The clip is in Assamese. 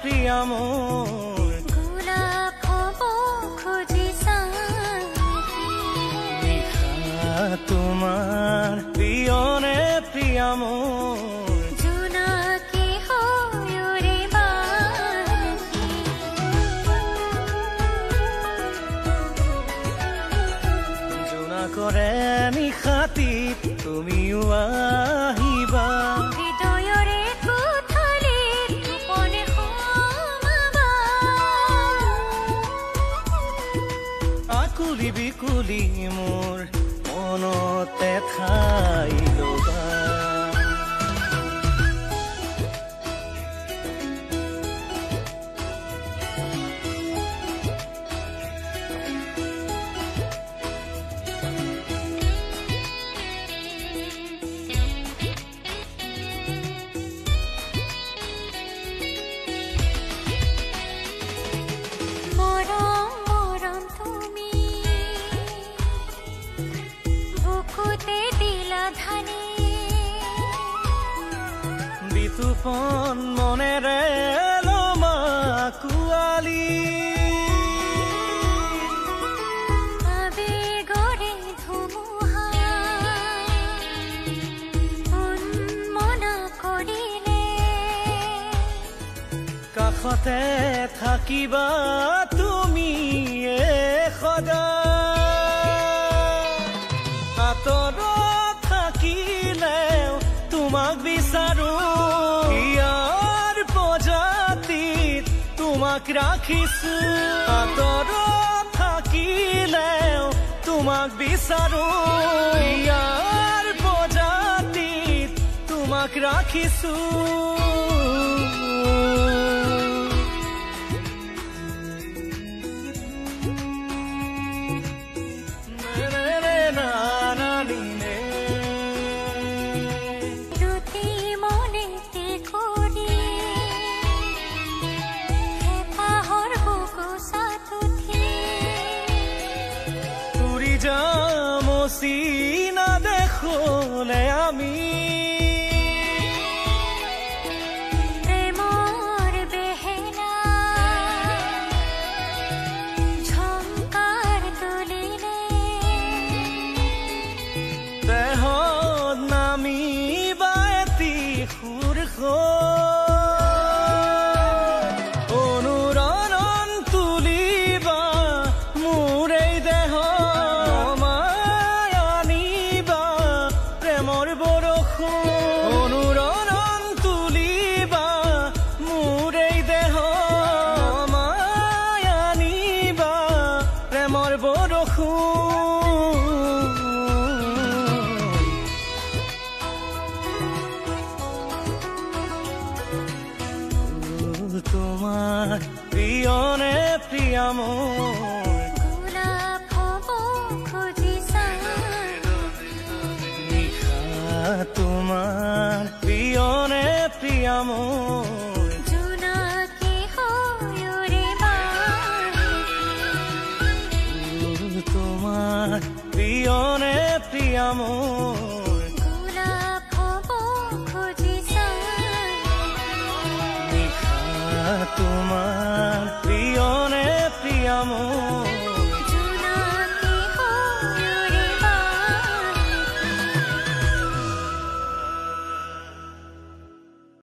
প্ৰিয়া মোৰ গোলাপ হ'ব খুজিছা নিশা তোমাৰ প্ৰিয়নে প্ৰিয়া মোৰ জোনাকী হৈ উৰিবা জোনাকৰে নিশাটিত তুমিও আহিবা হৃদয়ৰে কোঠালিত গোপনে সোমাবা আকুলি বিকুলি মোৰ মনতে ঠাই ল'বা মৰম মৰম তুমি বুকুতে দিলা ধানি বিতুপন মনেৰে লমা কুৱালি আবেগৰে ধুমুহা উন্মনা কৰিলে কাষতে থাকিবা তুমি সদায় আঁতৰত থাকিলেও তোমাক বিচাৰো ইয়াৰ প্ৰজাতিত তোমাক ৰাখিছো আঁতৰত থাকিলেও তোমাক বিচাৰো ইয়াৰ প্ৰজাতিত তোমাক ৰাখিছো দুটি মনেতে কৰি হেঁপাহৰ বুকুচাত উঠি উৰি যাম চিনা দেখলে আমি প্ৰেমৰ বেহেলা ঝংকাৰ তুলিলে দেহত নামিবা এটি সুৰ অনুৰণন তুলিবা মোৰ এই দেহ মায়া আনিবা প্ৰেমৰ বৰষুণ অনুৰণন তুলিবা মোৰ এই দেহ মায়া আনিবা প্ৰেমৰ বৰষুণ তোমাৰ প্ৰিয়নে প্ৰিয়া মোৰ গোলাপ হ'ব খুজিছা নিশা তোমাৰ প্ৰিয়নে প্ৰিয়া মোৰ জোনাকী হৈ উৰিবা তোমাৰ প্ৰিয়নে প্ৰিয়া মোৰ গোলাপ হ'ব খুজিছা নিশা তোমাৰ